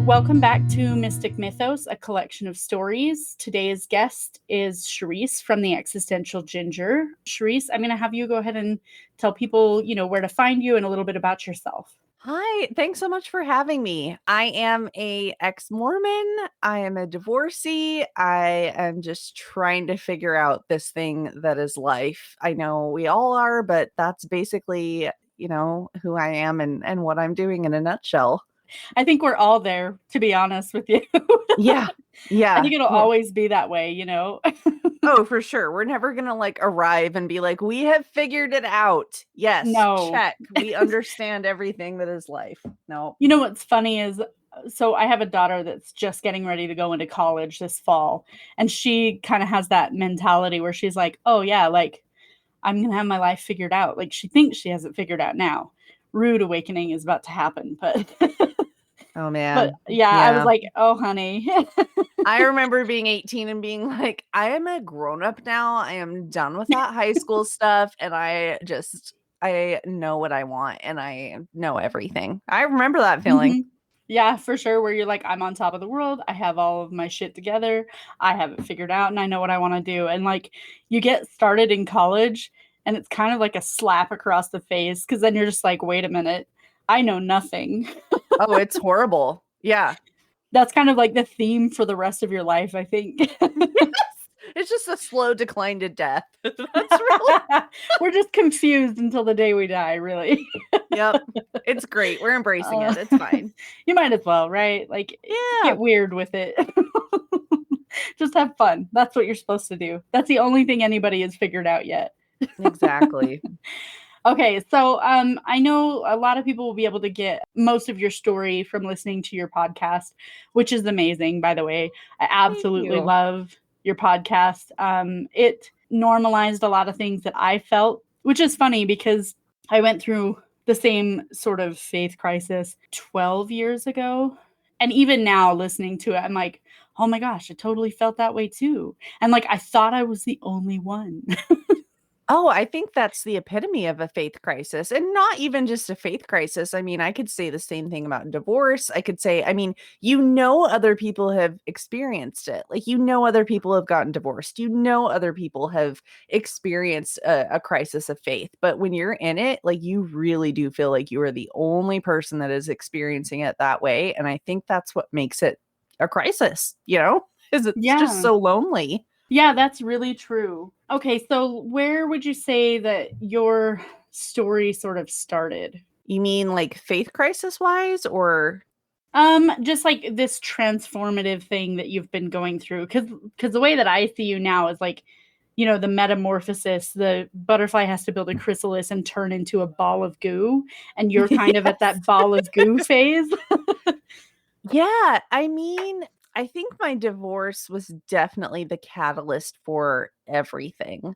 Welcome back to Mystic Mythos, a collection of stories. Today's guest is Cherisse from the Existential Ginger. Cherisse, I'm going to have you go ahead and tell people, where to find you and a little bit about yourself. Hi, thanks so much for having me. I am a ex-Mormon. I am a divorcee. I am just trying to figure out this thing that is life. I know we all are, but that's basically, who I am and what I'm doing in a nutshell. I think we're all there, to be honest with you. Yeah. I Yeah. think it'll always be that way. Oh, for sure. We're never going to arrive and be like, we have figured it out. Yes, No. check. We understand everything that is life. No. You know what's funny is, so I have a daughter that's just getting ready to go into college this fall, and she kind of has that mentality where she's like, oh yeah, I'm going to have my life figured out. Like, she thinks she has it figured out now. Rude awakening is about to happen, but Oh, but man. yeah, I was Yeah. like, oh honey. I remember being 18 and being like, I am a grown up now. I am done with that high school stuff. And I know what I want and I know everything. I remember that feeling. Mhm. Yeah, for sure. Where you're like, I'm on top of the world. I have all of my shit together. I have it figured out and I know what I want to do. And you get started in college and it's kind of like a slap across the face because then you're just like, wait a minute, I know nothing. Oh, it's horrible. Yeah. That's kind of like the theme for the rest of your life, I think. It's just a slow decline to death. That's really. We're just confused until the day we die, really. Yep. It's great. We're embracing it. It's fine. You might as well, right? Yeah. Get weird with it. Just have fun. That's what you're supposed to do. That's the only thing anybody has figured out yet. Exactly. Okay, so I know a lot of people will be able to get most of your story from listening to your podcast, which is amazing, by the way. I absolutely love your podcast. It normalized a lot of things that I felt, which is funny because I went through the same sort of faith crisis 12 years ago. And even now, listening to it, I'm like, oh my gosh, I totally felt that way too. And I thought I was the only one. Oh, I think that's the epitome of a faith crisis, and not even just a faith crisis. I mean, I could say the same thing about divorce. I could say, other people have experienced it. Other people have gotten divorced. Other people have experienced a crisis of faith. But when you're in it, you really do feel like you are the only person that is experiencing it that way. And I think that's what makes it a crisis, is it's just so lonely. Yeah, that's really true. Okay, so where would you say that your story sort of started? You mean faith crisis wise or? Just this transformative thing that you've been going through. Cause the way that I see you now is the metamorphosis, the butterfly has to build a chrysalis and turn into a ball of goo. And you're kind of at that ball of goo phase. Yeah, I think my divorce was definitely the catalyst for everything.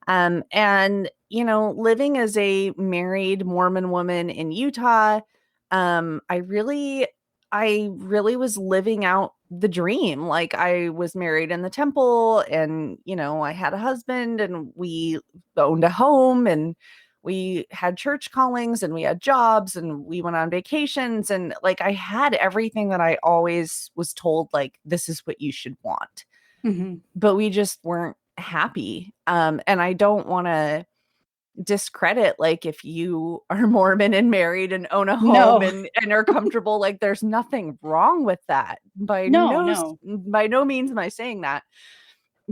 And living as a married Mormon woman in Utah, I really was living out the dream. Like, I was married in the temple and, I had a husband and we owned a home and we had church callings and we had jobs and we went on vacations and I had everything that I always was told, this is what you should want. Mm-hmm. But we just weren't happy. And I don't want to discredit if you are Mormon and married and own a home and are comfortable, there's nothing wrong with that. By no means am I saying that.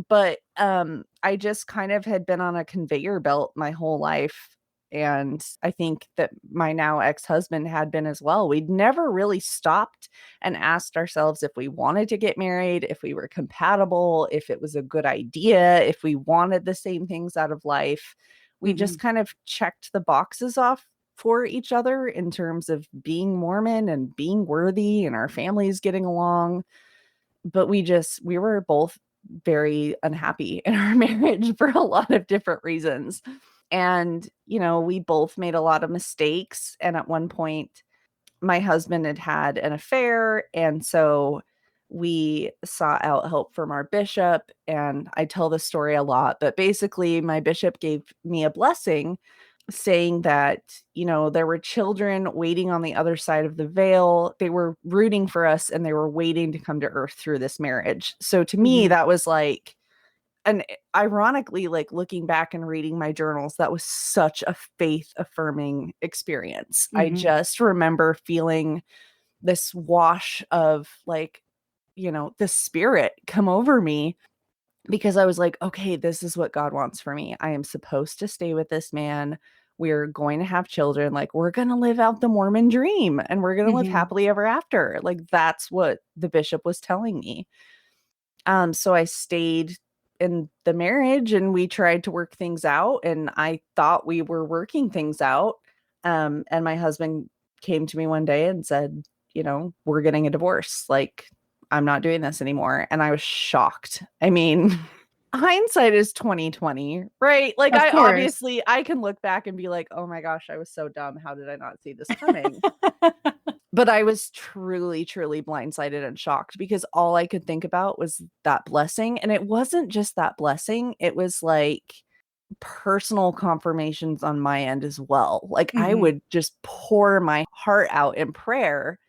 But I just kind of had been on a conveyor belt my whole life. And I think that my now ex-husband had been as well. We'd never really stopped and asked ourselves if we wanted to get married, if we were compatible, if it was a good idea, if we wanted the same things out of life. We just kind of checked the boxes off for each other in terms of being Mormon and being worthy and our families getting along. But we were both very unhappy in our marriage for a lot of different reasons. And, we both made a lot of mistakes. And at one point, my husband had an affair. And so we sought out help from our bishop. And I tell this story a lot, but basically, my bishop gave me a blessing saying that, you know, there were children waiting on the other side of the veil. They were rooting for us and they were waiting to come to earth through this marriage. So to me, that was like, and ironically, like looking back and reading my journals, that was such a faith affirming experience. I just remember feeling this wash of like, you know, the spirit come over me, because I was like, okay, this is what God wants for me. I am supposed to stay with this man. We're going to have children. Like, we're going to live out the Mormon dream and we're going to live happily ever after. Like, that's what the bishop was telling me. So I stayed in the marriage and we tried to work things out. And I thought we were working things out. And my husband came to me one day and said, you know, we're getting a divorce. Like, I'm not doing this anymore. And I was shocked. I mean, hindsight is 2020, right? Like, of course. I can look back and be like, oh my gosh, I was so dumb. How did I not see this coming? But I was truly, truly blindsided and shocked, because all I could think about was that blessing. And it wasn't just that blessing. It was like personal confirmations on my end as well. Like, I would just pour my heart out in prayer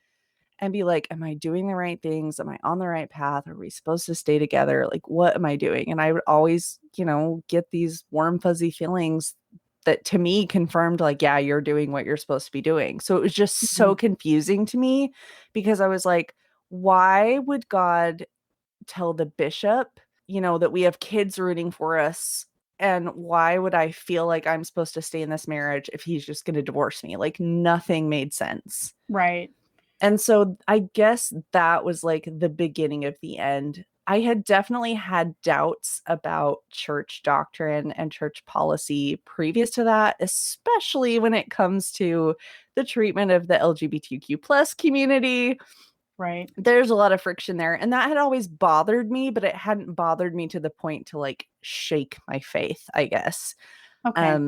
and be like, am I doing the right things? Am I on the right path? Are we supposed to stay together? Like, what am I doing? And I would always, you know, get these warm, fuzzy feelings that to me confirmed, like, yeah, you're doing what you're supposed to be doing. So it was just so confusing to me, because I was like, why would God tell the bishop, you know, that we have kids rooting for us? And why would I feel like I'm supposed to stay in this marriage if he's just going to divorce me? Like, nothing made sense. Right. And so I guess that was like the beginning of the end. I had definitely had doubts about church doctrine and church policy previous to that, especially when it comes to the treatment of the LGBTQ plus community. Right. There's a lot of friction there. And that had always bothered me, but it hadn't bothered me to the point to like shake my faith, I guess. Okay.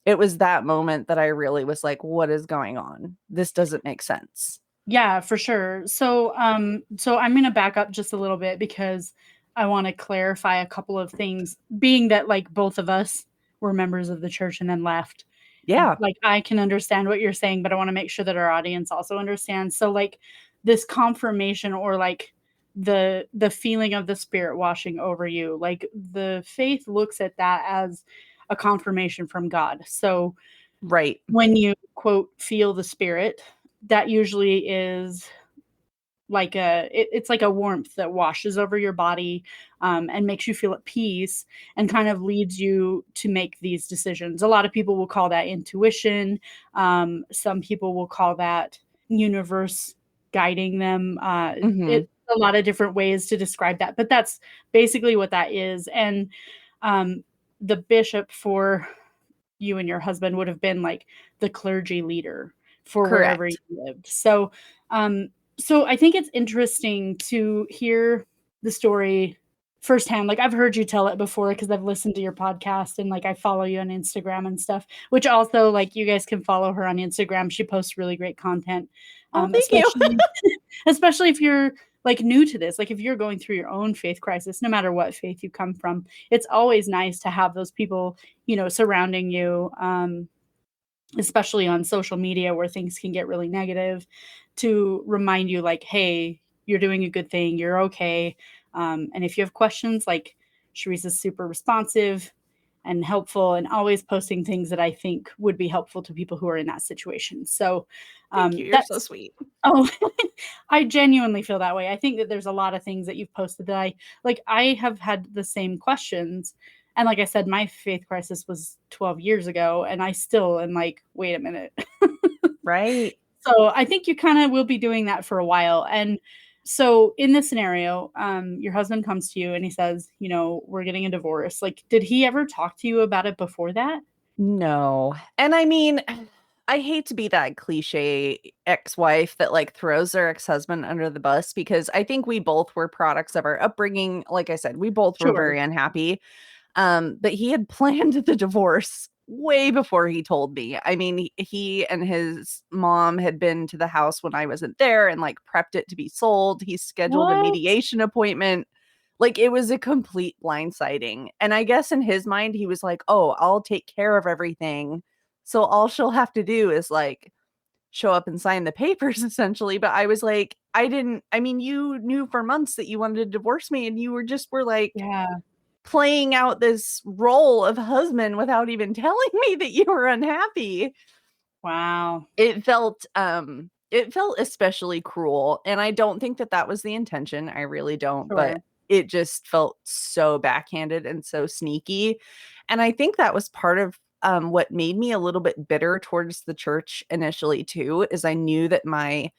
It was that moment that I really was like, what is going on? This doesn't make sense. Yeah, for sure. So I'm going to back up just a little bit because I want to clarify a couple of things, being that like both of us were members of the church and then left. Yeah. Like, I can understand what you're saying, but I want to make sure that our audience also understands. So like this confirmation, or like the feeling of the spirit washing over you, like the faith looks at that as a confirmation from God. So right, when you quote feel the spirit, that usually is like it's like a warmth that washes over your body, and makes you feel at peace and kind of leads you to make these decisions. A lot of people will call that intuition. Some people will call that universe guiding them. It's a lot of different ways to describe that, but that's basically what that is. And the bishop for you and your husband would have been like the clergy leader for wherever you correct. lived. So so I think it's interesting to hear the story firsthand. Like, I've heard you tell it before because I've listened to your podcast, and like I follow you on Instagram and stuff, which also, like, you guys can follow her on Instagram. She posts really great content. Oh, thank you. Especially if you're like new to this, like if you're going through your own faith crisis, no matter what faith you come from, it's always nice to have those people, you know, surrounding you, especially on social media where things can get really negative, to remind you like, hey, you're doing a good thing, you're okay. And if you have questions, like, Cherisse is super responsive and helpful and always posting things that I think would be helpful to people who are in that situation. So Thank you. You're so that's sweet. oh, I genuinely feel that way. I think that there's a lot of things that you've posted that I have had the same questions. And like I said, my faith crisis was 12 years ago, and I still am like, wait a minute. Right. So I think you kind of will be doing that for a while. And so in this scenario, your husband comes to you and he says, you know, we're getting a divorce. Like, did he ever talk to you about it before that? No. And I mean, I hate to be that cliche ex-wife that like throws their ex-husband under the bus, because I think we both were products of our upbringing. Like I said, we both were Sure. very unhappy. But he had planned the divorce way before he told me. I mean, he and his mom had been to the house when I wasn't there and like prepped it to be sold. He scheduled a What? mediation appointment. Like, it was a complete blindsiding. And I guess in his mind, he was like, oh, I'll take care of everything So all she'll have to do is like show up and sign the papers essentially. But I was like, you knew for months that you wanted to divorce me and you were like playing out this role of husband without even telling me that you were unhappy. Wow. It felt especially cruel, and I don't think that was the intention. I really don't, Sure. but it just felt so backhanded and so sneaky. And I think that was part of what made me a little bit bitter towards the church initially too, is I knew that my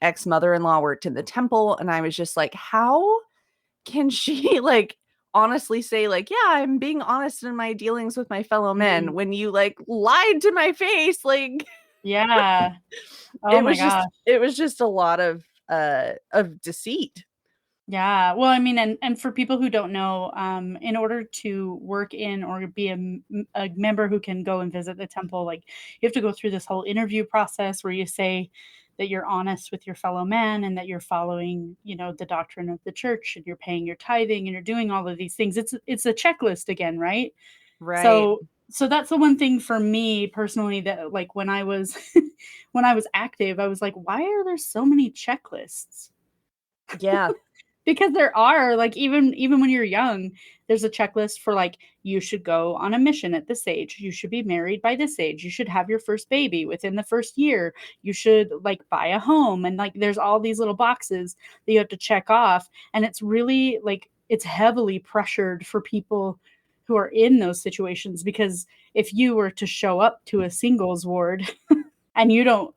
ex-mother-in-law worked in the temple, and I was just like, how can she like honestly say like, yeah, I'm being honest in my dealings with my fellow men when you like lied to my face? Like, yeah. Oh my gosh. It was just a lot of deceit. Yeah. Well, I mean, and for people who don't know, in order to work in or be a member who can go and visit the temple, like you have to go through this whole interview process where you say that you're honest with your fellow man and that you're following, the doctrine of the church and you're paying your tithing and you're doing all of these things. It's a checklist again, right? Right. So that's the one thing for me personally that like when I was when I was active, I was like, why are there so many checklists? Yeah. Because there are, like, even when you're young, there's a checklist for, like, you should go on a mission at this age, you should be married by this age, you should have your first baby within the first year, you should, like, buy a home, and, like, there's all these little boxes that you have to check off, and it's really, like, it's heavily pressured for people who are in those situations, because if you were to show up to a singles ward and you don't,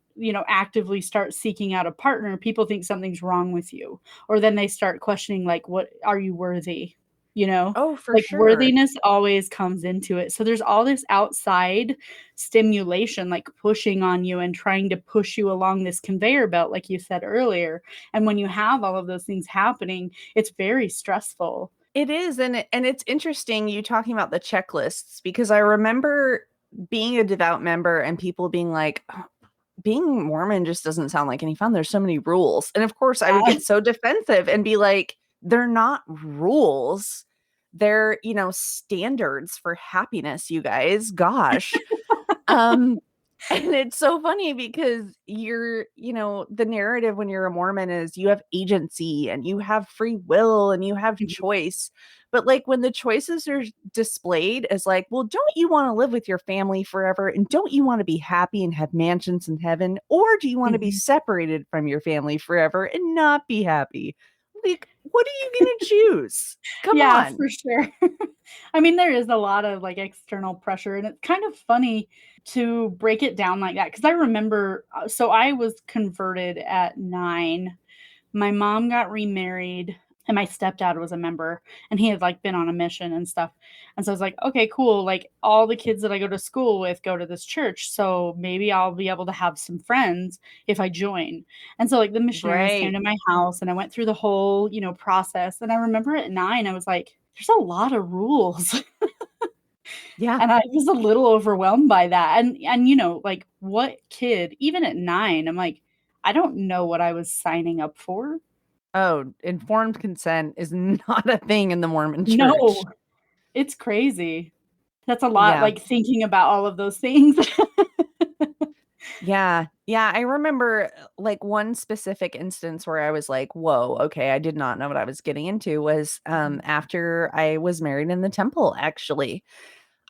actively start seeking out a partner, people think something's wrong with you. Or then they start questioning, like, what are you worthy? Oh, for Like sure. worthiness always comes into it. So there's all this outside stimulation, like pushing on you and trying to push you along this conveyor belt, like you said earlier. And when you have all of those things happening, it's very stressful. It is. And it's interesting you talking about the checklists, because I remember being a devout member and people being like, "Oh, being Mormon just doesn't sound like any fun. There's so many rules." And of course I would get so defensive and be like, they're not rules. They're, standards for happiness, you guys. Gosh. And it's so funny because the narrative when you're a Mormon is you have agency and you have free will and you have choice. But like when the choices are displayed as like, well, don't you want to live with your family forever? And don't you want to be happy and have mansions in heaven? Or do you want to be separated from your family forever and not be happy? Like, what are you going to choose? Come on. For sure. I mean, there is a lot of like external pressure, and it's kind of funny to break it down like that. Cause I remember, so I was converted at 9. My mom got remarried and my stepdad was a member, and he had like been on a mission and stuff. And so I was like, okay, cool. Like all the kids that I go to school with go to this church. So maybe I'll be able to have some friends if I join. And so like the missionaries came to my house and I went through the whole, process. And I remember at 9, I was like, there's a lot of rules. Yeah. And I was a little overwhelmed by that. And like what kid, even at 9, I'm like, I don't know what I was signing up for. Oh, informed consent is not a thing in the Mormon church. No, it's crazy. That's a lot, Yeah. like, thinking about all of those things. Yeah. Yeah. I remember like one specific instance where I was like, whoa, okay, I did not know what I was getting into was after I was married in the temple, actually.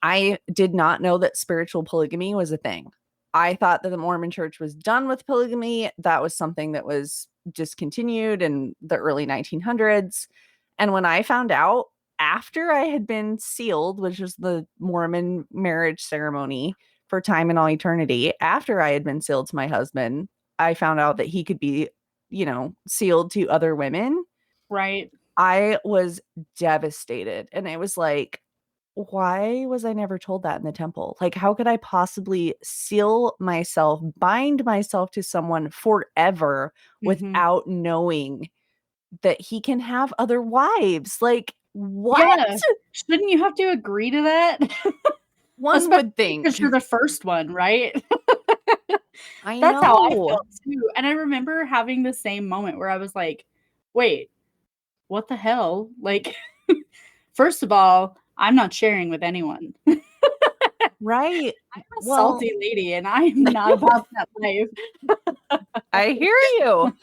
I did not know that spiritual polygamy was a thing. I thought that the Mormon church was done with polygamy. That was something that was discontinued in the early 1900s. And when I found out after I had been sealed, which was the Mormon marriage ceremony for time and all eternity, after I had been sealed to my husband, I found out that he could be, sealed to other women. Right. I was devastated. And it was like, why was I never told that in the temple? Like, how could I possibly seal myself, bind myself to someone forever without knowing that he can have other wives? Like, what? Yeah. Shouldn't you have to agree to that? One would think. Because you're the first one, right? I That's know. how I felt too. And I remember having the same moment where I was like, wait, what the hell? Like, first of all, I'm not sharing with anyone. Right. I'm a salty lady and I am not about that life. I hear you.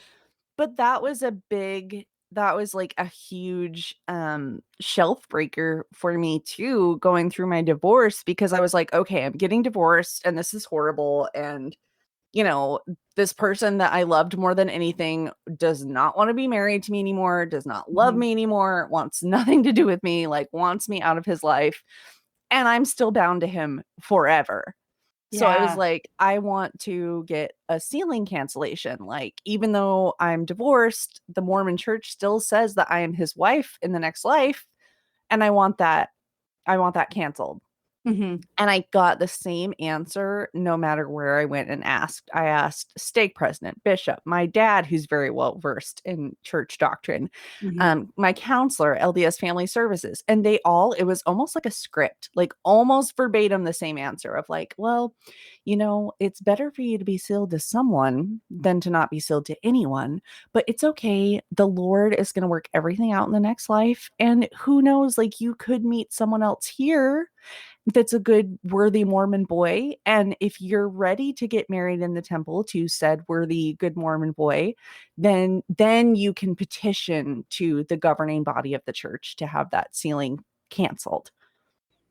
But that was like a huge shelf breaker for me too, going through my divorce, because I was like, okay, I'm getting divorced and this is horrible. And, this person that I loved more than anything does not want to be married to me anymore, does not love me anymore, wants nothing to do with me, like wants me out of his life. And I'm still bound to him forever. So I was like, I want to get a sealing cancellation. Like, even though I'm divorced, the Mormon church still says that I am his wife in the next life. And I want that canceled. And I got the same answer no matter where I went and asked. I asked stake president, bishop, my dad, who's very well versed in church doctrine, my counselor, LDS Family Services, and it was almost like a script, like almost verbatim the same answer of like, well, it's better for you to be sealed to someone than to not be sealed to anyone, but it's okay. The Lord is going to work everything out in the next life. And who knows, like you could meet someone else here that's a good, worthy Mormon boy. And if you're ready to get married in the temple to said worthy, good Mormon boy, then you can petition to the governing body of the church to have that sealing canceled.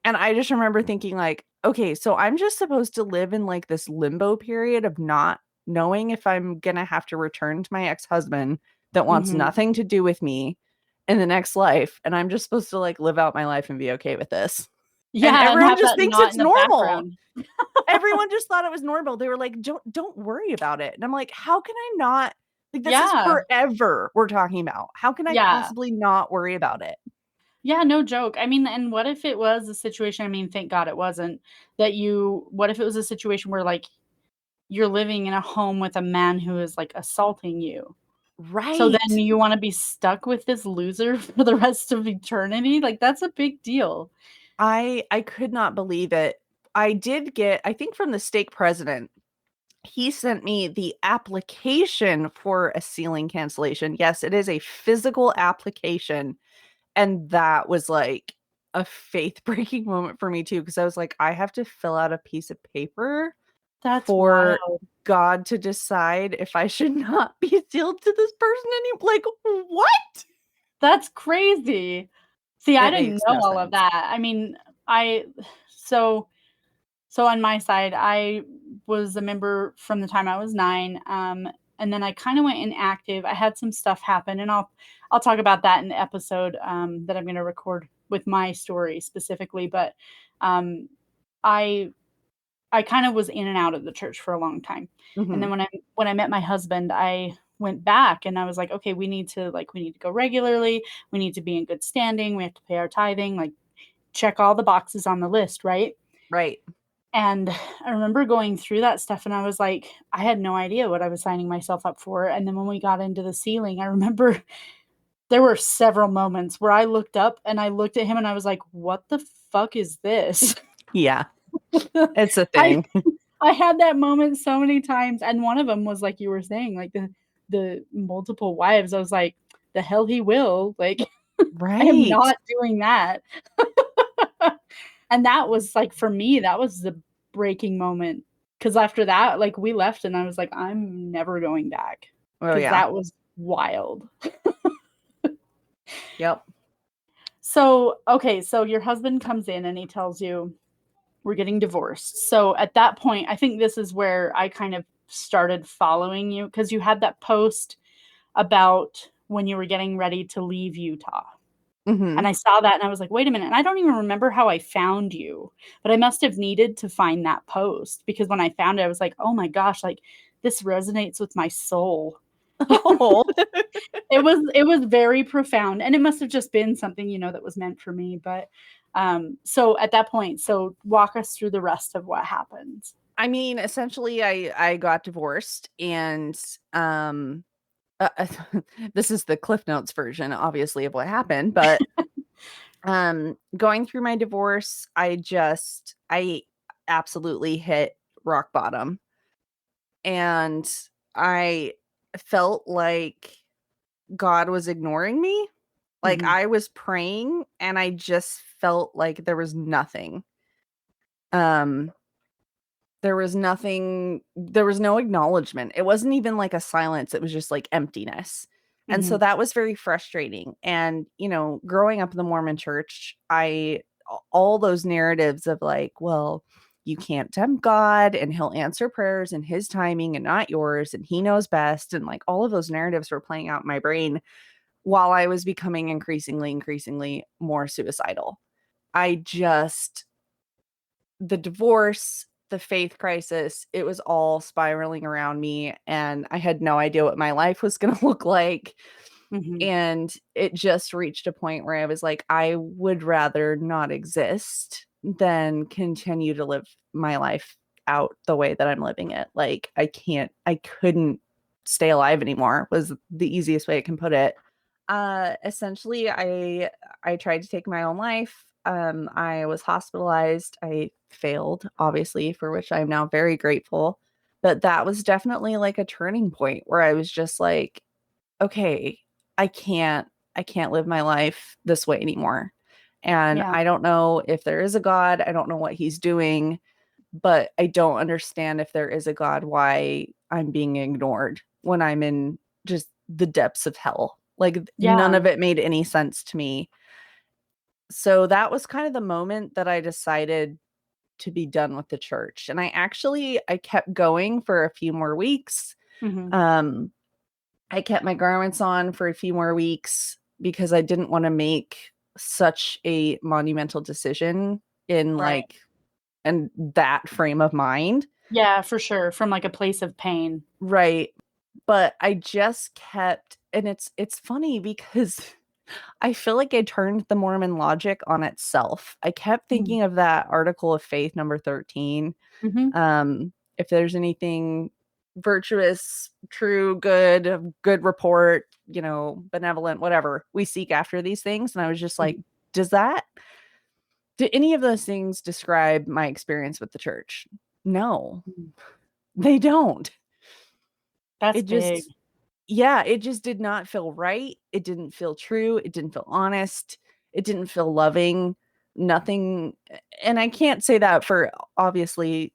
And I just remember thinking like, okay, so I'm just supposed to live in like this limbo period of not knowing if I'm going to have to return to my ex-husband that wants nothing to do with me in the next life. And I'm just supposed to like live out my life and be okay with this. And Yeah, and everyone have just that thinks knot it's in the normal. background. Everyone just thought it was normal. They were like, don't worry about it. And I'm like, how can I not? Like, this is forever we're talking about. How can I possibly not worry about it? Yeah, no joke. I mean, and what if it was a situation, I mean, thank God it wasn't, what if it was a situation where like you're living in a home with a man who is like assaulting you? Right. So then you want to be stuck with this loser for the rest of eternity? Like that's a big deal. I could not believe it. I did get, I think from the stake president, he sent me the application for a sealing cancellation. Yes, it is a physical application. And that was like a faith breaking moment for me too, because I was like, I have to fill out a piece of paper for wild. God to decide if I should not be sealed to this person anymore. Like, what? That's crazy. See, I It didn't makes know no all of sense. that. I mean, so on my side, I was a member from the time I was 9, and then I kind of went inactive. I had some stuff happen, and I'll talk about that in the episode that I'm going to record with my story specifically. But um, I kind of was in and out of the church for a long time, and then when I met my husband, I went back, and I was like, okay, we need to go regularly. We need to be in good standing. We have to pay our tithing, like check all the boxes on the list, right? Right. And I remember going through that stuff and I was like, I had no idea what I was signing myself up for. And then when we got into the sealing, I remember there were several moments where I looked up and I looked at him and I was like, what the fuck is this? Yeah. It's a thing. I had that moment so many times. And one of them was like you were saying, like the multiple wives. I was like, the hell he will. Like, I am Right. not doing that. And that was like, for me, that was the breaking moment. Cause after that, like we left and I was like, I'm never going back. Oh, Cause yeah. that was wild. Yep. So, okay. So your husband comes in and he tells you we're getting divorced. So at that point, I think this is where I kind of started following you because you had that post about when you were getting ready to leave Utah. And I saw that and I was like, wait a minute. And I don't even remember how I found you, but I must have needed to find that post because when I found it, I was like, oh my gosh, like this resonates with my soul. Oh. It was very profound. And it must have just been something, that was meant for me. But so at that point, so walk us through the rest of what happens. I mean, essentially I got divorced and this is the Cliff Notes version, obviously, of what happened, but going through my divorce, I absolutely hit rock bottom. And I felt like God was ignoring me. Like I was praying and I just felt like there was nothing. Um, there was no acknowledgement. It wasn't even like a silence. It was just like emptiness. And so that was very frustrating. And, growing up in the Mormon church, all those narratives of like, well, you can't tempt God and he'll answer prayers in his timing and not yours. And he knows best. And like all of those narratives were playing out in my brain while I was becoming increasingly more suicidal. The divorce, the faith crisis, it was all spiraling around me. And I had no idea what my life was going to look like. And it just reached a point where I was like, I would rather not exist than continue to live my life out the way that I'm living it. Like, I couldn't stay alive anymore, was the easiest way I can put it. Essentially, I tried to take my own life. I was hospitalized. I failed, obviously, for which I'm now very grateful. But that was definitely like a turning point where I was just like, okay, I can't live my life this way anymore. And I don't know if there is a God. I don't know what he's doing, but I don't understand if there is a God, why I'm being ignored when I'm in just the depths of hell. Like none of it made any sense to me. So that was kind of the moment that I decided to be done with the church. And I kept going for a few more weeks. I kept my garments on for a few more weeks because I didn't want to make such a monumental decision in that frame of mind. Yeah, for sure. From like a place of pain. Right. But I just kept, and it's funny because I feel like I turned the Mormon logic on itself. I kept thinking of that article of faith number 13. If there's anything virtuous, true, good report, benevolent, whatever, we seek after these things. And I was just like, do any of those things describe my experience with the church? No, they don't. That's big. It just did not feel right. It didn't feel true. It didn't feel honest. It didn't feel loving. Nothing. And I can't say that for obviously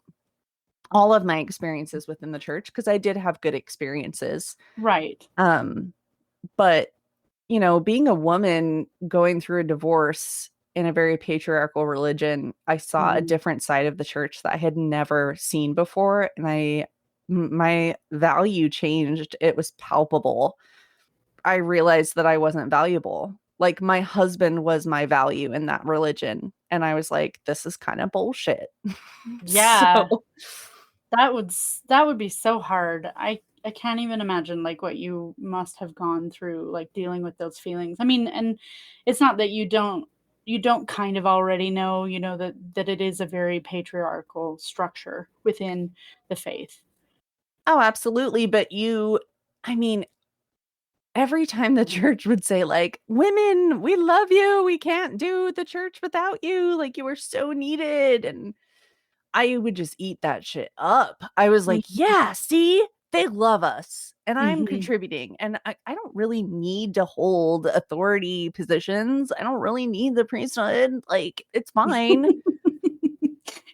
all of my experiences within the church, because I did have good experiences. Right. But being a woman going through a divorce in a very patriarchal religion, I saw a different side of the church that I had never seen before. And my value changed. It was palpable. I realized that I wasn't valuable. Like my husband was my value in that religion. And I was like, this is kind of bullshit. Yeah. So that would be so hard. I can't even imagine like what you must have gone through, like dealing with those feelings. I mean, and it's not that you don't kind of already know, that it is a very patriarchal structure within the faith. Oh, absolutely. But every time the church would say like, women, we love you. We can't do the church without you. Like you are so needed. And I would just eat that shit up. I was like, yeah, see, they love us and I'm contributing. And I don't really need to hold authority positions. I don't really need the priesthood. Like, it's fine.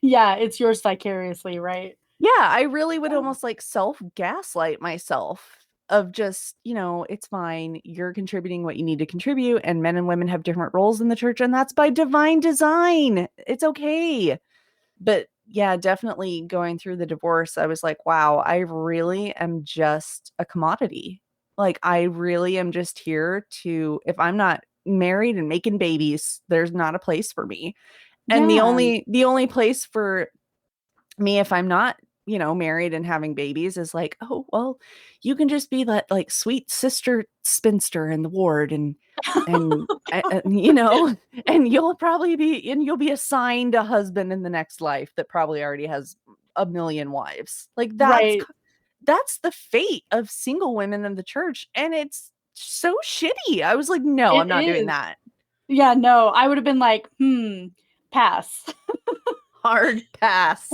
Yeah, it's yours vicariously, right? Yeah, I really would almost like self-gaslight myself of just, it's fine. You're contributing what you need to contribute. And men and women have different roles in the church. And that's by divine design. It's okay. But yeah, definitely going through the divorce, I was like, wow, I really am just a commodity. Like, I really am just here if I'm not married and making babies, there's not a place for me. And the only place for me, if I'm not, married and having babies, is like, oh, well, you can just be that like sweet sister spinster in the ward and and you'll be assigned a husband in the next life that probably already has a million wives. Like that's the fate of single women in the church, and it's so shitty. I was like, no, I'm not doing that. Yeah, no, I would have been like, pass. Hard pass.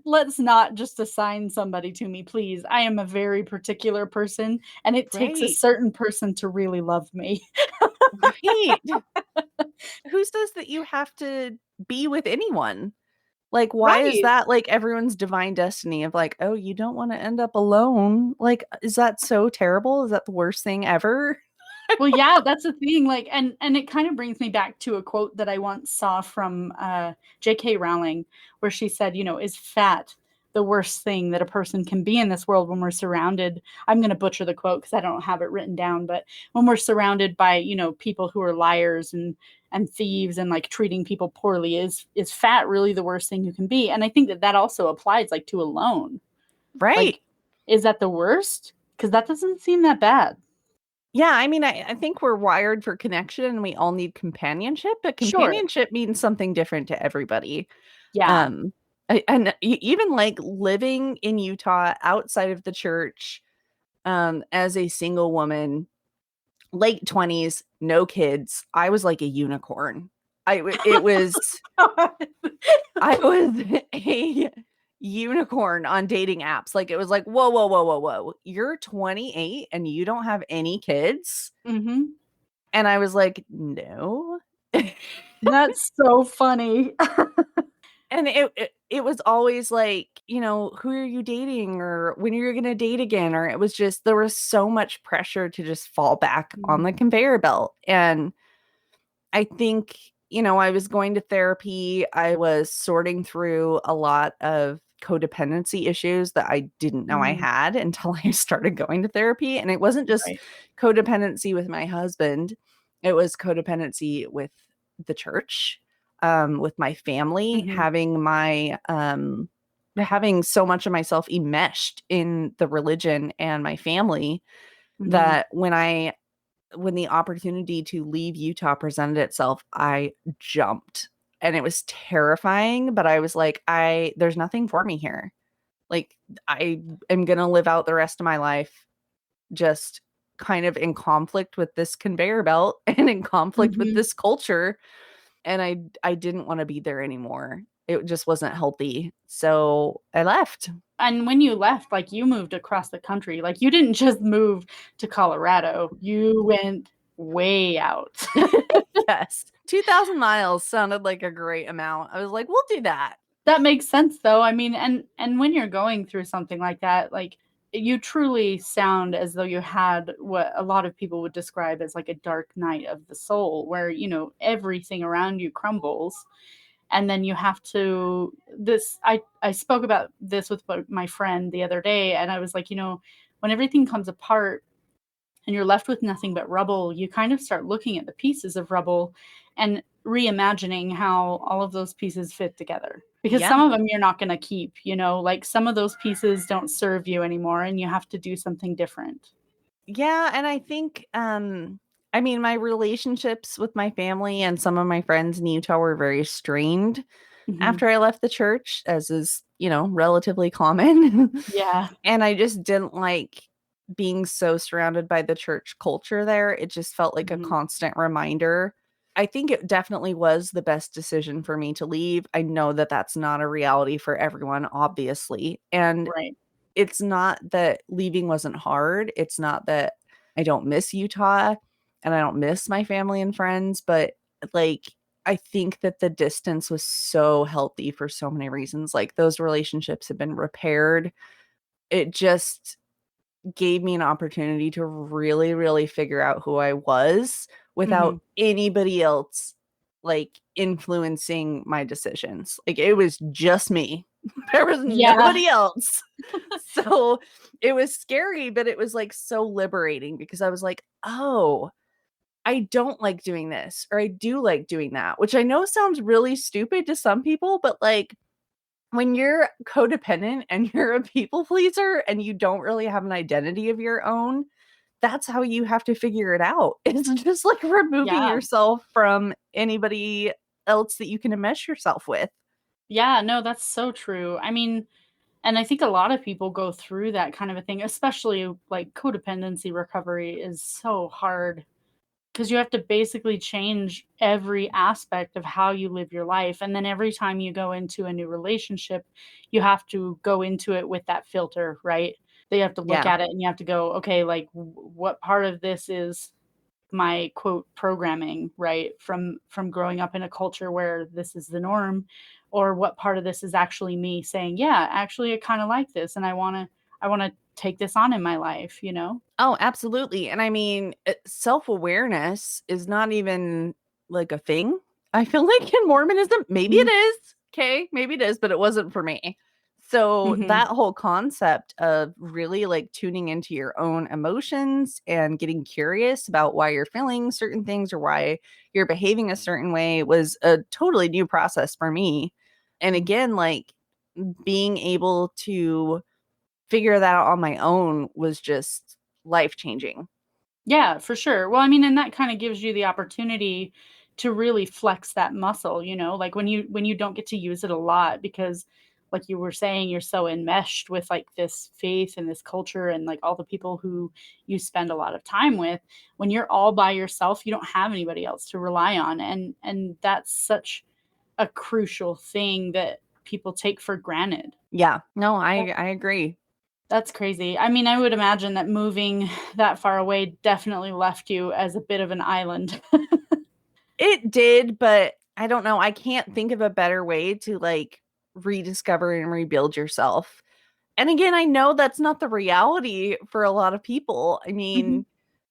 Let's not just assign somebody to me, please. I am a very particular person, and it takes a certain person to really love me. Right. Who says that you have to be with anyone? Like, why is that like everyone's divine destiny of like, oh, you don't want to end up alone? Like, is that so terrible? Is that the worst thing ever? Well, yeah, that's the thing. Like, and it kind of brings me back to a quote that I once saw from J.K. Rowling, where she said, you know, is fat the worst thing that a person can be in this world when we're surrounded? I'm going to butcher the quote because I don't have it written down, but when we're surrounded by, you know, people who are liars and thieves and like treating people poorly, is fat really the worst thing you can be? And I think that that also applies like to alone. Right. Like, is that the worst? Because that doesn't seem that bad. Yeah, I mean, I think we're wired for connection and we all need companionship, but Sure. companionship means something different to everybody. Yeah. Even like living in Utah outside of the church, as a single woman, late 20s, no kids, I was like a unicorn. It was I was a unicorn on dating apps. Like, it was like, whoa, whoa, whoa, whoa, whoa. You're 28 and you don't have any kids? Mm-hmm. And I was like, no. That's so funny. And it was always like, you know, who are you dating, or when you're going to date again? Or it was just, there was so much pressure to just fall back on the conveyor belt. And I think, you know, I was going to therapy. I was sorting through a lot of codependency issues that I didn't know I had until I started going to therapy. And it wasn't just codependency with my husband, it was codependency with the church, with my family, having so much of myself enmeshed in the religion and my family that when the opportunity to leave Utah presented itself, I jumped, and it was terrifying, but I was like, there's nothing for me here. Like, I am going to live out the rest of my life just kind of in conflict with this conveyor belt and in conflict with this culture. And I didn't want to be there anymore. It just wasn't healthy. So I left. And when you left, like, you moved across the country. Like, you didn't just move to Colorado. You went way out. Yes. 2,000 miles sounded like a great amount. I was like, we'll do that. That makes sense, though. I mean, and when you're going through something like that, like, you truly sound as though you had what a lot of people would describe as like a dark night of the soul, where, you know, everything around you crumbles. And then you have to, I spoke about this with my friend the other day, and I was like, you know, when everything comes apart and you're left with nothing but rubble, you kind of start looking at the pieces of rubble and reimagining how all of those pieces fit together. Because some of them you're not going to keep, you know, like some of those pieces don't serve you anymore and you have to do something different. Yeah. And I think, I mean, my relationships with my family and some of my friends in Utah were very strained after I left the church, as is, you know, relatively common. Yeah. And I just didn't like being so surrounded by the church culture there. It just felt like a constant reminder. I think it definitely was the best decision for me to leave. I know that that's not a reality for everyone, obviously. And it's not that leaving wasn't hard. It's not that I don't miss Utah and I don't miss my family and friends, but like, I think that the distance was so healthy for so many reasons. Like, those relationships have been repaired. It just gave me an opportunity to really, really figure out who I was without anybody else like influencing my decisions. Like, it was just me. There was nobody else. So it was scary, but it was like so liberating, because I was like, oh, I don't like doing this, or I do like doing that, which I know sounds really stupid to some people, but like, when you're codependent and you're a people pleaser and you don't really have an identity of your own, that's how you have to figure it out. It's just like removing yourself from anybody else that you can enmesh yourself with. Yeah, no, that's so true. I mean, and I think a lot of people go through that kind of a thing, especially like codependency recovery is so hard because you have to basically change every aspect of how you live your life. And then every time you go into a new relationship, you have to go into it with that filter, right? That you have to look at it and you have to go, okay, like what part of this is my quote programming, right, from growing up in a culture where this is the norm, or what part of this is actually me saying, yeah, actually I kind of like this and I want to take this on in my life, you know? Oh, absolutely. And I mean, self-awareness is not even like a thing. I feel like in Mormonism, maybe it Mhm. is. Okay, maybe it is, but it wasn't for me. So Mhm. that whole concept of really like tuning into your own emotions and getting curious about why you're feeling certain things or why you're behaving a certain way was a totally new process for me. And again, like being able to figure that out on my own was just life changing. Yeah, for sure. Well, I mean, and that kind of gives you the opportunity to really flex that muscle, you know, like when you don't get to use it a lot because like you were saying, you're so enmeshed with like this faith and this culture and like all the people who you spend a lot of time with. When you're all by yourself, you don't have anybody else to rely on. And that's such a crucial thing that people take for granted. Yeah. No, I agree. That's crazy. I mean, I would imagine that moving that far away definitely left you as a bit of an island. It did, but I don't know. I can't think of a better way to like rediscover and rebuild yourself. And again, I know that's not the reality for a lot of people. I Mhm, mean,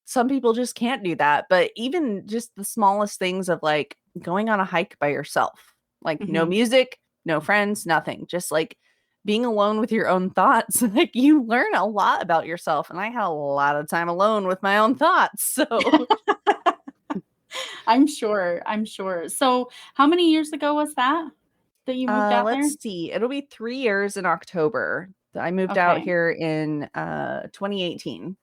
some people just can't do that, but even just the smallest things of like going on a hike by yourself, like no mhm. music, no friends, nothing, just like being alone with your own thoughts. Like you learn a lot about yourself. And I had a lot of time alone with my own thoughts. So I'm sure, I'm sure. So, how many years ago was that, that you moved out there? let's see. It'll be 3 years in October. I moved out Okay, here in 2018.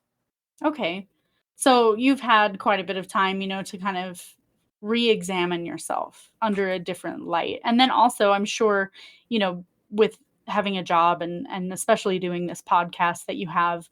okay. So, you've had quite a bit of time, you know, to kind of re-examine yourself under a different light. And then also, I'm sure, you know, with having a job and especially doing this podcast that you have,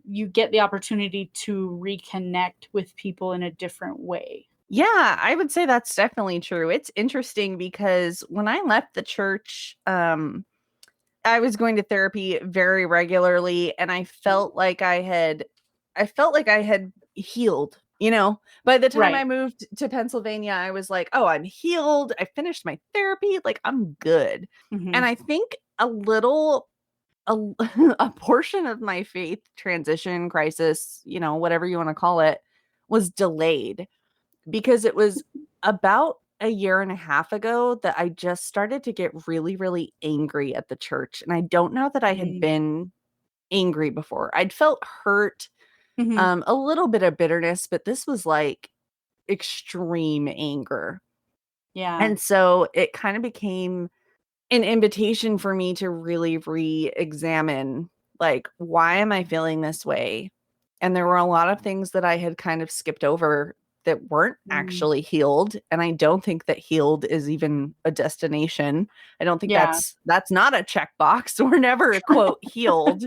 you get the opportunity to reconnect with people in a different way. Yeah, I would say that's definitely true. It's interesting because when I left the church, I was going to therapy very regularly and I felt like I had healed, you know. By the time I Right. moved to Pennsylvania, I was like, "Oh, I'm healed. I finished my therapy. Like I'm good." And Mhm. I think a, a portion of my faith transition crisis, you know, whatever you want to call it, was delayed because it was about a year and a half ago that I just started to get really, really angry at the church. And I don't know that I had Mm. been angry before. I'd felt hurt, Mhm. a little bit of bitterness, but this was like extreme anger. Yeah. And so it kind of became an invitation for me to really re-examine like why am I feeling this way? And there were a lot of things that I had kind of skipped over that weren't Mm. actually healed, and I don't think that healed is even a destination. I don't think Yeah. that's not a checkbox. We're never quote healed.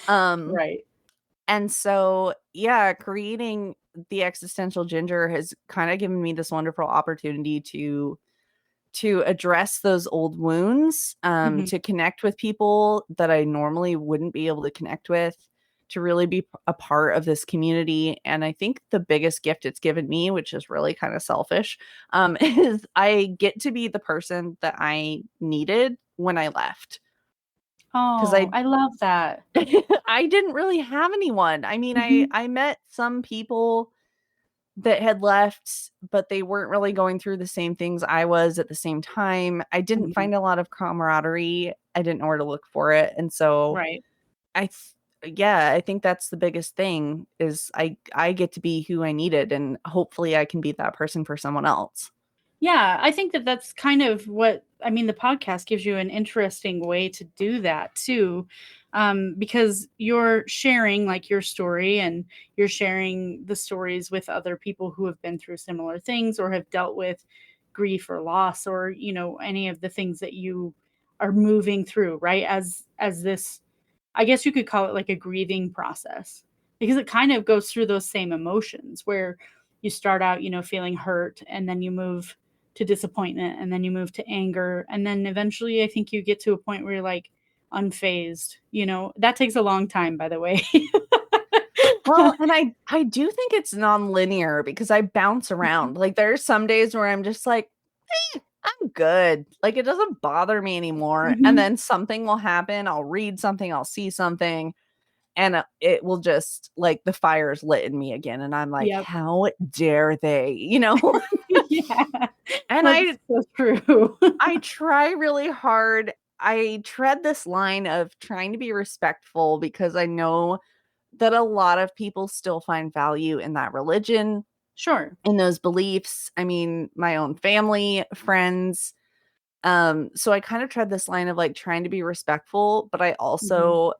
Um Right. and so yeah, creating the existential ginger has kind of given me this wonderful opportunity to address those old wounds, Mhm. to connect with people that I normally wouldn't be able to connect with, to really be a part of this community. And I think the biggest gift it's given me, which is really kind of selfish, is I get to be the person that I needed when I left. Because Oh, I love that. I didn't really have anyone. I mean, Mhm. I met some people that had left, but they weren't really going through the same things I was at the same time. I didn't Mhm. find a lot of camaraderie. I didn't know where to look for it. And so Right. yeah, I think that's the biggest thing is I get to be who I needed and hopefully I can be that person for someone else. Yeah, I think that that's kind of what I mean, the podcast gives you an interesting way to do that too, because you're sharing, like, your story and you're sharing the stories with other people who have been through similar things or have dealt with grief or loss or, you know, any of the things that you are moving through, right? As this I guess you could call it like a grieving process because it kind of goes through those same emotions where you start out, you know, feeling hurt and then you move to disappointment and then you move to anger and then eventually I think you get to a point where you're like unfazed, you know. That takes a long time by the way. Well, and I do think it's non-linear because I bounce around. Like there's some days where I'm just like, I'm good. Like it doesn't bother me anymore. And then something will happen. I'll read something, I'll see something, and it will just like the fire is lit in me again. And I'm like, Yep. how dare they? Yeah. And That's so true. I try really hard. I tread this line of trying to be respectful because I know that a lot of people still find value in that religion, Sure. in those beliefs. I mean, my own family, friends. So I kind of tread this line of like trying to be respectful, but I also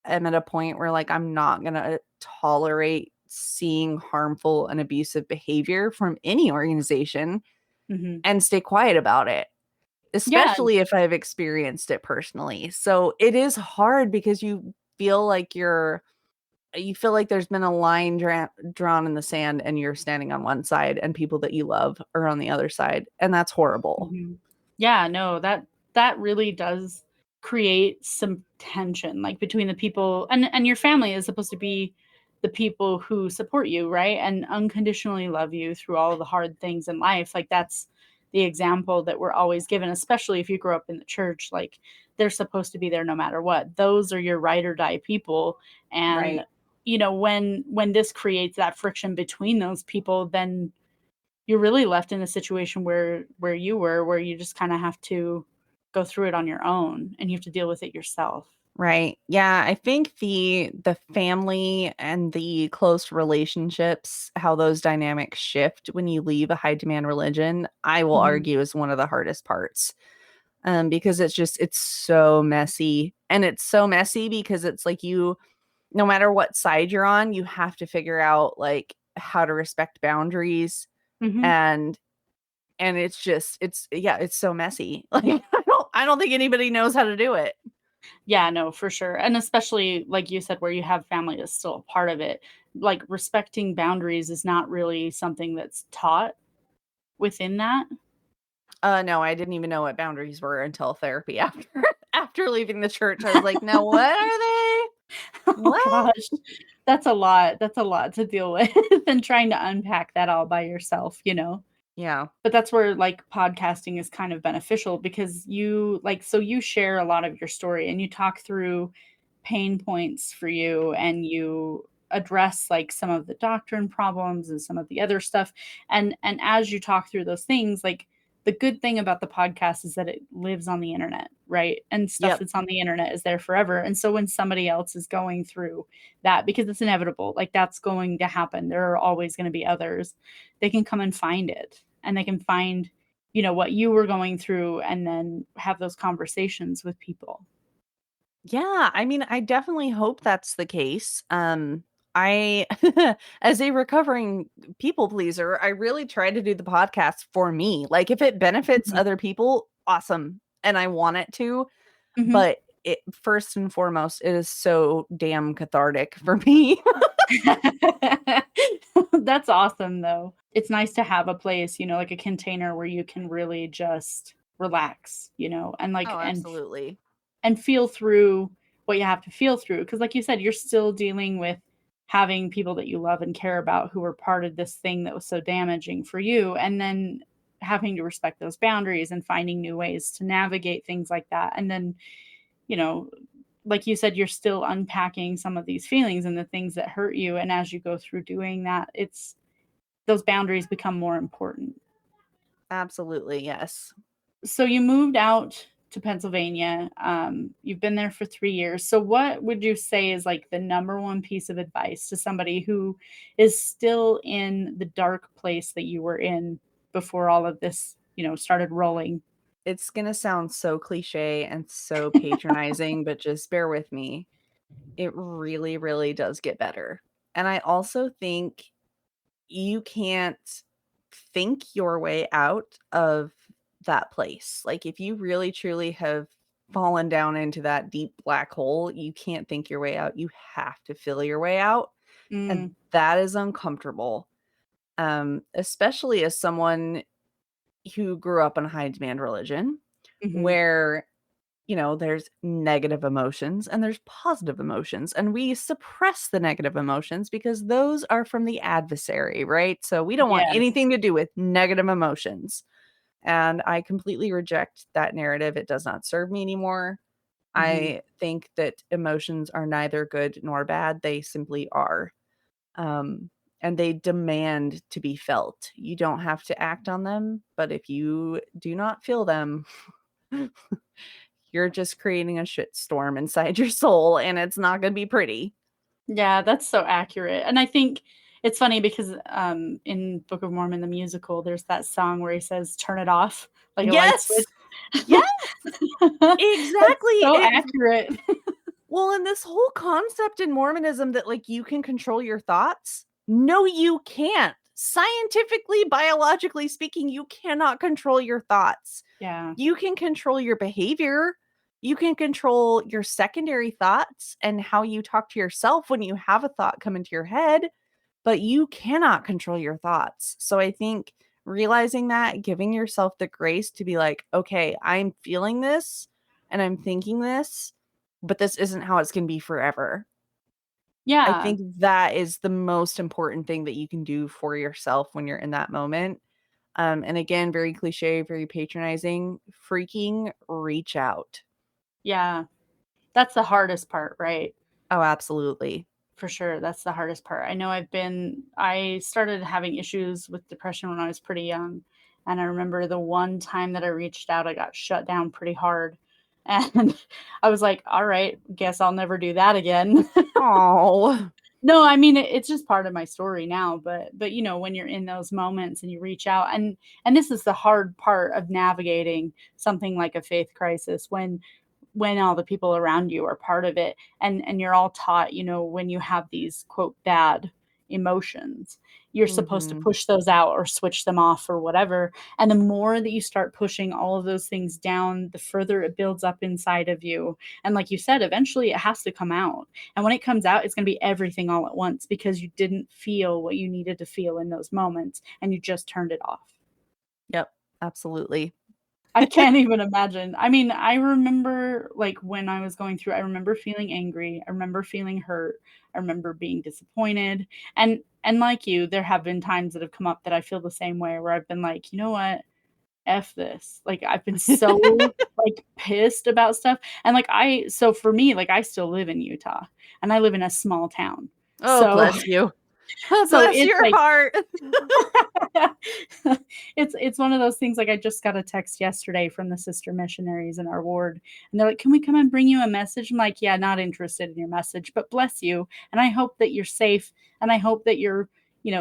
am at a point where like I'm not gonna tolerate seeing harmful and abusive behavior from any organization and stay quiet about it, Yeah. especially if I've experienced it personally. So it is hard because you feel like there's been a line drawn in the sand and you're standing on one side and people that you love are on the other side, and that's horrible. Yeah, no, that really does create some tension, like, between the people, and your family is supposed to be the people who support you, right? And unconditionally love you through all of the hard things in life. Like, that's the example that we're always given, especially if you grow up in the church. Like, they're supposed to be there no matter what. Those are your ride or die people. And, Right. when this creates that friction between those people, then you're really left in a situation where you just kind of have to go through it on your own, and you have to deal with it yourself. Right. Yeah, I think the family and the close relationships, how those dynamics shift when you leave a high demand religion, I will Mhm. argue is one of the hardest parts. Because it's so messy. And it's so messy because it's like no matter what side you're on, you have to figure out like how to respect boundaries, Mhm. and it's so messy. Like I don't think anybody knows how to do it. Yeah, no, for sure. And especially, like you said, where you have family that's still a part of it. Like, respecting boundaries is not really something that's taught within that. No, I didn't even know what boundaries were until therapy after after leaving the church. I was like, "Now what are they? Oh What?" gosh. That's a lot. That's a lot to deal with, and trying to unpack that all by yourself. Yeah. But that's where, like, podcasting is kind of beneficial, because you share a lot of your story, and you talk through pain points for you, and you address, like, some of the doctrine problems and some of the other stuff, and as you talk through those things, like, the good thing about the podcast is that it lives on the internet, right? And stuff Yep. that's on the internet is there forever, and so when somebody else is going through that, because it's inevitable, like, that's going to happen, there are always gonna be others, they can come and find it, and they can find, what you were going through, and then have those conversations with people. Yeah, I mean, I definitely hope that's the case. I as a recovering people pleaser, I really try to do the podcast for me. Like if it benefits Mhm. other people, awesome. And I want it to, Mhm. but it first and foremost, it is so damn cathartic for me. That's awesome, though. It's nice to have a place, like a container where you can really just relax, and like Oh, absolutely. and feel through what you have to feel through. Because, like you said, you're still dealing with having people that you love and care about who were part of this thing that was so damaging for you, and then having to respect those boundaries and finding new ways to navigate things like that. And then, you know, like you said, you're still unpacking some of these feelings and the things that hurt you. And as you go through doing that, those boundaries become more important. Absolutely, yes. So you moved out to Pennsylvania. You've been there for 3 years. So what would you say is like the number one piece of advice to somebody who is still in the dark place that you were in before all of this, started rolling? It's gonna sound so cliche and so patronizing, but just bear with me. It really, really does get better. And I also think you can't think your way out of that place. Like if you really truly have fallen down into that deep black hole, you can't think your way out. You have to feel your way out. And Mm, that is uncomfortable. Especially as someone who grew up in a high demand religion mhm, where there's negative emotions and there's positive emotions, and we suppress the negative emotions because those are from the adversary, right? So we don't want Yes. anything to do with negative emotions. And I completely reject that narrative. It does not serve me anymore. I think that emotions are neither good nor bad. They simply are. And they demand to be felt. You don't have to act on them, but if you do not feel them, you're just creating a shitstorm inside your soul, and it's not going to be pretty. Yeah, that's so accurate. And I think it's funny because in Book of Mormon, the musical, there's that song where he says, "Turn it off," like a light Yes. switch. Yes. That's Exactly. so accurate. Well, and this whole concept in Mormonism that like you can control your thoughts. No, you can't. Scientifically, biologically speaking, you cannot control your thoughts. Yeah. You can control your behavior. You can control your secondary thoughts and how you talk to yourself when you have a thought come into your head, but you cannot control your thoughts. So I think realizing that, giving yourself the grace to be like, okay, I'm feeling this and I'm thinking this, but this isn't how it's going to be forever. I Yeah. think that is the most important thing that you can do for yourself when you're in that moment. And again, very cliche, very patronizing, freaking reach out. Yeah. That's the hardest part, right? Oh, absolutely. For sure. That's the hardest part. I know I started having issues with depression when I was pretty young. And I remember the one time that I reached out, I got shut down pretty hard. And I was like, all right, guess I'll never do that again. Oh, No, I mean, it's just part of my story now, but when you're in those moments and you reach out, and this is the hard part of navigating something like a faith crisis, when all the people around you are part of it, and you're all taught, when you have these quote bad emotions, you're supposed to mm-hmm. push those out or switch them off or whatever. And the more that you start pushing all of those things down, the further it builds up inside of you. And like you said, eventually it has to come out. And when it comes out, it's going to be everything all at once because you didn't feel what you needed to feel in those moments and you just turned it off. Yep, absolutely. I can't even imagine. I mean, I remember, like, when I was going through, I remember feeling angry. I remember feeling hurt. I remember being disappointed. And like you, there have been times that have come up that I feel the same way where I've been like, "You know what? F this." Like, I've been so, like, pissed about stuff. And, like, so for me, like, I still live in Utah, and I live in a small town. Oh, So bless you. so Bless it's your like heart. it's one of those things. Like, I just got a text yesterday from the sister missionaries in our ward, and they're like, "Can we come and bring you a message?" I'm like, "Yeah, not interested in your message, but bless you, and I hope that you're safe, and I hope that you're,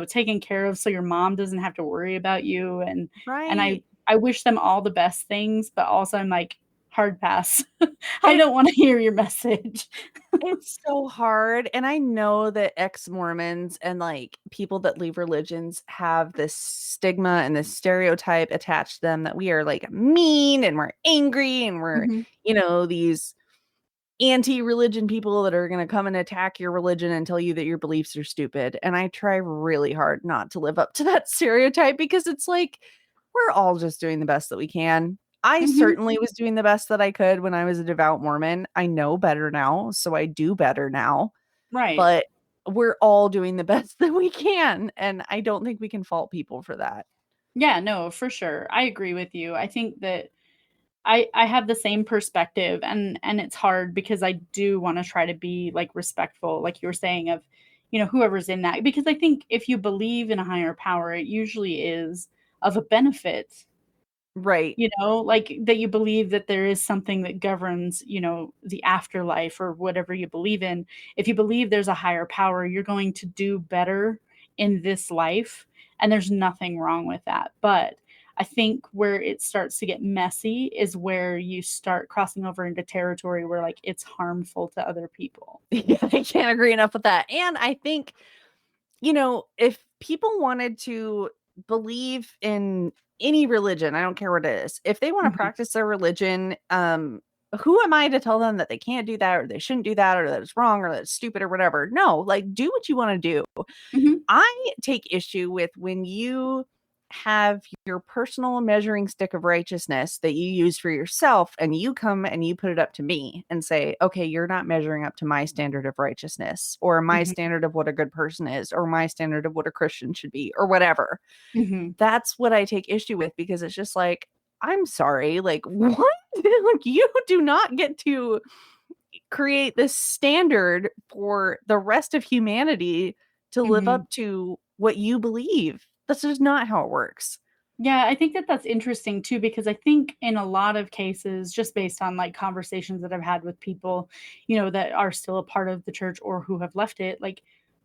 taken care of so your mom doesn't have to worry about you." And Right. I wish them all the best things, but also I'm like, hard pass. I It don't wanna hear your message. it's so hard, and I know that ex-Mormons and, like, people that leave religions have this stigma and this stereotype attached to them that we are, like, mean and we're angry and we're, Mhm. these anti-religion people that are gonna come and attack your religion and tell you that your beliefs are stupid, and I try really hard not to live up to that stereotype because it's like, we're all just doing the best that we can. I Mhm. certainly was doing the best that I could when I was a devout Mormon. I know better now, so I do better now, Right. but we're all doing the best that we can, and I don't think we can fault people for that. Yeah, no, for sure. I agree with you. I think that I have the same perspective, and it's hard because I do wanna try to be, like, respectful, like you were saying, of, whoever's in that, because I think if you believe in a higher power, it usually is of a benefit. Right. Like, that you believe that there is something that governs, the afterlife or whatever you believe in. If you believe there's a higher power, you're going to do better in this life, and there's nothing wrong with that. But I think where it starts to get messy is where you start crossing over into territory where, like, it's harmful to other people. Yeah, I can't agree enough with that, and I think, if people wanted to believe in any religion, I don't care what it is, if they want to Mhm, practice their religion, who am I to tell them that they can't do that or they shouldn't do that or that it's wrong or that it's stupid or whatever? No, like do what you want to do. mhm, I take issue with when you have your personal measuring stick of righteousness that you use for yourself, and you come and you put it up to me and say, okay, you're not measuring up to my standard of righteousness, or my Mm-hmm. standard of what a good person is, or my standard of what a Christian should be, or whatever. Mm-hmm. That's what I take issue with, because it's just like, I'm sorry, like, what? Like, you do not get to create this standard for the rest of humanity to live Mm-hmm. up to what you believe. That's just not how it works. Yeah, I think that that's interesting too, because I think in a lot of cases, just based on like conversations that I've had with people, that are still a part of the church or who have left it, like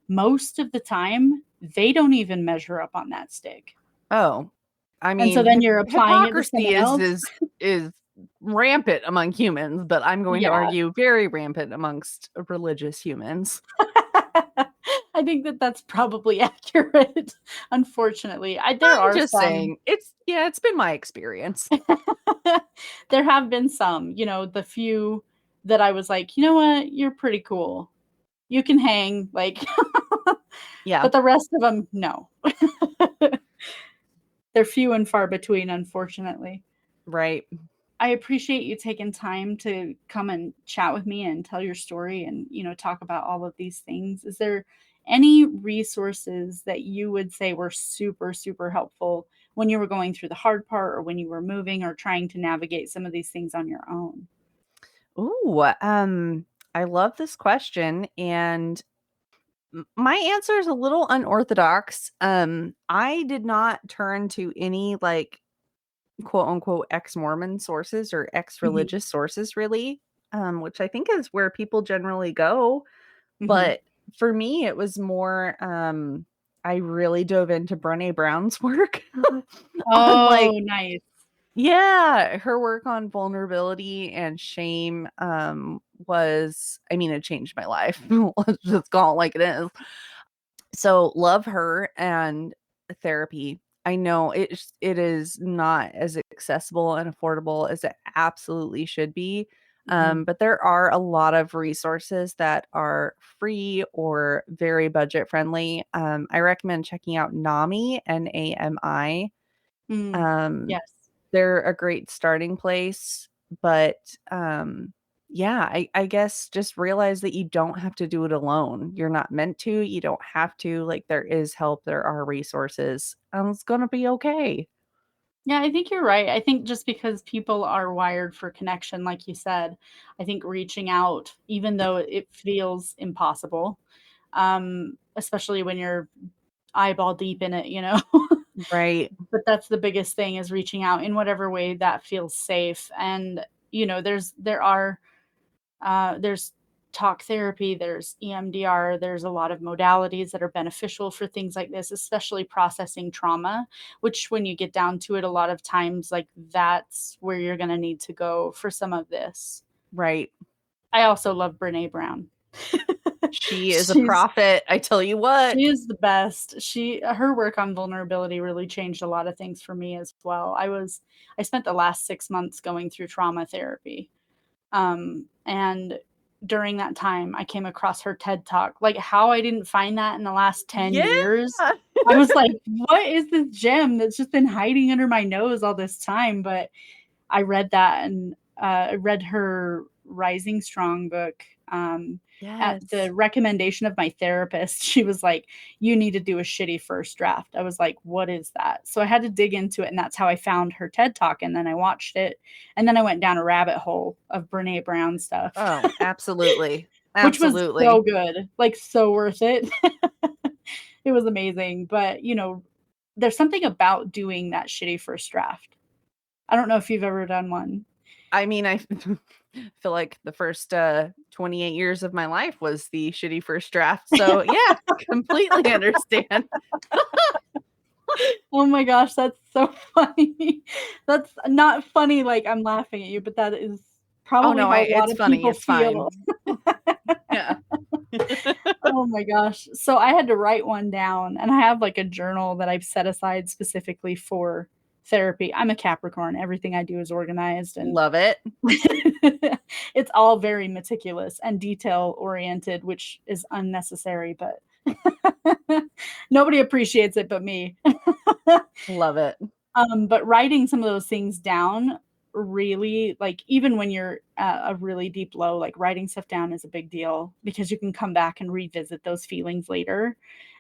most of the time, they don't even measure up on that stick. Oh, I And so mean, then you're applying it to hypocrisy someone is else. is rampant among humans, but I'm going to Yeah. argue very rampant amongst religious humans. I think that that's probably accurate. Unfortunately, there I'm are just some. saying, it's been my experience. There have been some, the few that I was like, you know what, you're pretty cool. You can hang, like, Yeah, but the rest of them, no. They're few and far between, unfortunately. right. I appreciate you taking time to come and chat with me and tell your story and, talk about all of these things. Is there any resources that you would say were super, super helpful when you were going through the hard part or when you were moving or trying to navigate some of these things on your own? Ooh, I love this question, and my answer is a little unorthodox. I did not turn to any like quote unquote ex-Mormon sources or Mhm, ex-religious sources, really, which I think is where people generally go. mhm. But for me, it was more I really dove into Brené Brown's work on Oh, like, nice. yeah, her work on vulnerability and shame was, I mean, it changed my life. Let's just call it like it is. So love her and therapy. I know it is not as accessible and affordable as it absolutely should be. Mhm. But there are a lot of resources that are free or very budget friendly. I recommend checking out NAMI, NAMI. Mm. Um, Yes. they're a great starting place, but yeah, I guess just realize that you don't have to do it alone. You're not meant to, you don't have to. Like, there is help, there are resources. It's gonna be okay. Yeah, I think you're right. I think just because people are wired for connection, like you said, I think reaching out, even though it feels impossible, especially when you're eyeball deep in it, Right, but that's the biggest thing is reaching out in whatever way that feels safe. And, there's talk therapy, there's EMDR, there's a lot of modalities that are beneficial for things like this, especially processing trauma, which when you get down to it, a lot of times, like that's where you're going to need to go for some of this. right. I also love Brene Brown. She is a she's prophet, I tell you what. she is the best. Her work on vulnerability really changed a lot of things for me as well. I spent the last 6 months going through trauma therapy. And during that time, I came across her TED Talk. Like, how I didn't find that in the last 10 Yeah. years, I was like, "What is this gem that's just been hiding under my nose all this time?" But I read that and, I read her Rising Strong book, at Yes. the recommendation of my therapist. She was like, "You need to do a shitty first draft." I was like, "What is that?" So I had to dig into it, and that's how I found her TED Talk, and then I watched it, and then I went down a rabbit hole of Brené Brown stuff, Oh, absolutely. which was so Absolutely. good, like, so worth it. It was amazing, but, there's something about doing that shitty first draft. I don't know if you've ever done one. I mean, I feel like the first 28 years of my life was the shitty first draft. So, yeah, completely understand. Oh my gosh, that's so funny. That's not funny like I'm laughing at you, but that is Oh probably no, how I a lot it's of funny. people It's feel. fine. Yeah. Oh my gosh. So I had to write one down, and I have, like, a journal that I've set aside specifically for therapy. I'm a Capricorn, everything I do is organized, and Love it. it's all very meticulous and detail oriented, which is unnecessary, but nobody appreciates it but me. Love it. But writing some of those things down really, like, even when you're at a really deep low, like, writing stuff down is a big deal because you can come back and revisit those feelings later.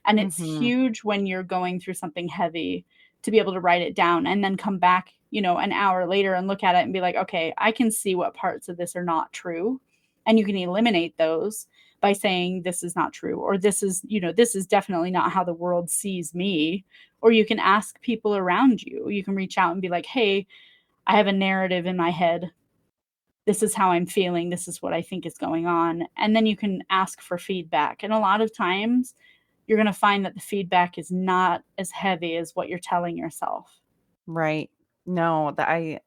And it's Mhm. huge when you're going through something heavy to be able to write it down and then come back, an hour later and look at it and be like, okay, I can see what parts of this are not true. And you can eliminate those by saying, this is not true, or this is definitely not how the world sees me. Or you can ask people around you. You can reach out and be like, hey, I have a narrative in my head. This is how I'm feeling. This is what I think is going on. And then you can ask for feedback. And a lot of times you're going to find that the feedback is not as heavy as what you're telling yourself. Right. No, I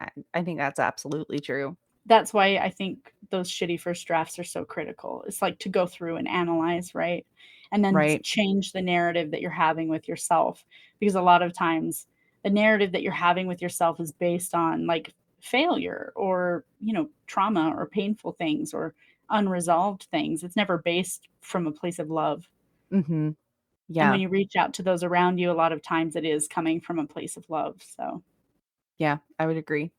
think that's absolutely true. That's why I think those shitty first drafts are so critical. It's like to go through and analyze, right? And then Right. change the narrative that you're having with yourself. Because a lot of times the narrative that you're having with yourself is based on like failure or, trauma or painful things or unresolved things. It's never based from a place of love. Mhm. And when Yeah. you reach out to those around you, a lot of times it is coming from a place of love. So Yeah, I would agree.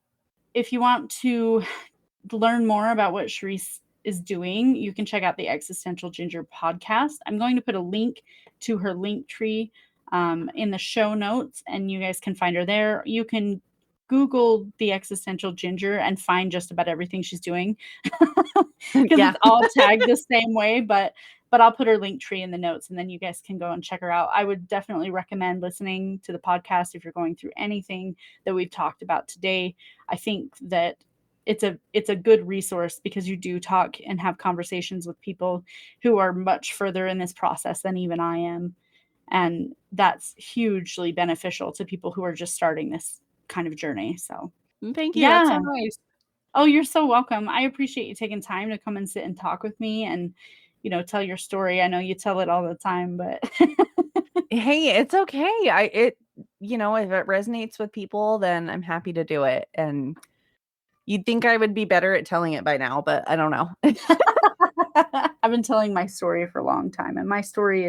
if you want to learn more about what Cherisse is doing, you can check out the Existential Ginger podcast. I'm going to put a link to her link tree in the show notes, and you guys can find her there. You can Google the Existential Ginger and find just about everything she's doing because Yeah. it's all tagged the same way. But I'll put her link tree in the notes, and then you guys can go and check her out. I would definitely recommend listening to the podcast if you're going through anything that we've talked about today. I think that it's a good resource because you do talk and have conversations with people who are much further in this process than even I am. And that's hugely beneficial to people who are just starting this kind of journey. So, Thank you. That's so yeah. nice. Oh, you're so welcome. I appreciate you taking time to come and sit and talk with me and, tell your story. I know you tell it all the time, but Hey, it's okay. If it resonates with people, then I'm happy to do it. And you'd think I would be better at telling it by now, but I don't know. I've been telling my story for a long time, and my story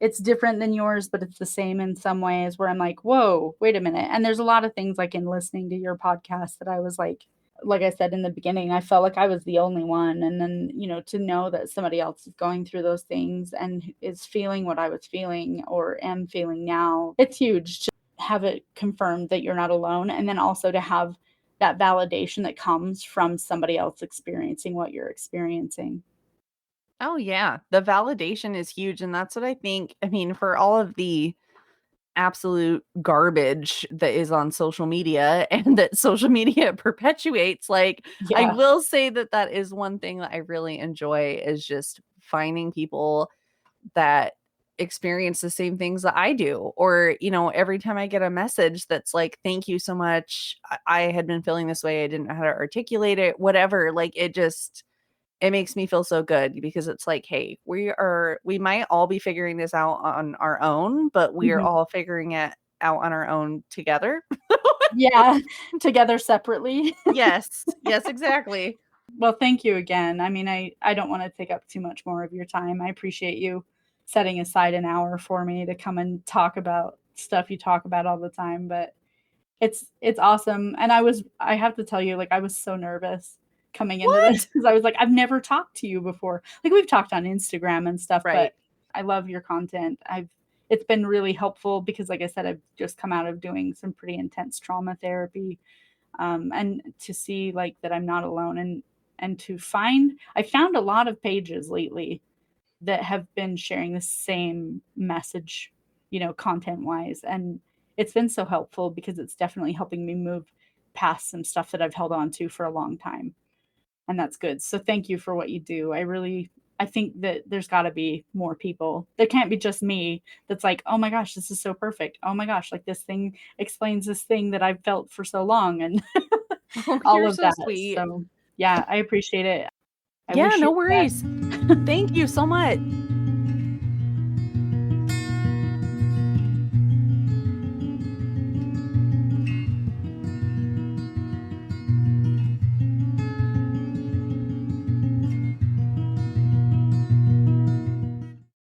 it's different than yours, but it's the same in some ways where I'm like, whoa, wait a minute. And there's a lot of things like in listening to your podcast that I was like I said in the beginning, I felt like I was the only one. And then, to know that somebody else is going through those things and is feeling what I was feeling or am feeling now, it's huge to have it confirmed that you're not alone. And then also to have that validation that comes from somebody else experiencing what you're experiencing. Oh, yeah. The validation is huge. And that's what I think. I mean, for all of the absolute garbage that is on social media and that social media perpetuates, like, I Yeah. will say that that is one thing that I really enjoy is just finding people that experience the same things that I do. Or, every time I get a message that's like, thank you so much. I had been feeling this way. I didn't know how to articulate it, whatever. Like it makes me feel so good because it's like, hey, we might all be figuring this out on our own, but we are Mhm. all figuring it out on our own together. Yeah, together separately. Yes. Yes, exactly. Well, thank you again. I mean, I don't wanna take up too much more of your time. I appreciate you setting aside an hour for me to come and talk about stuff you talk about all the time, but it's awesome, and I have to tell you, like, I was so nervous coming into this What? because I was like, "I've never talked to you before." Like, we've talked on Instagram and stuff, Right. but I love your content. It's been really helpful because, like I said, I've just come out of doing some pretty intense trauma therapy, and to see, like, that I'm not alone and I found a lot of pages lately that have been sharing the same message, content-wise, and it's been so helpful because it's definitely helping me move past some stuff that I've held on to for a long time, and that's good. So thank you for what you do. I think that there's gotta be more people. There can't be just me that's like, "Oh my gosh, this is so perfect. Oh my gosh, like, this thing explains this thing that I've felt for so long," and Oh, all you're of so that. sweet. So, yeah, I appreciate it. I Yeah, wish you no the worries. best. Thank you so much.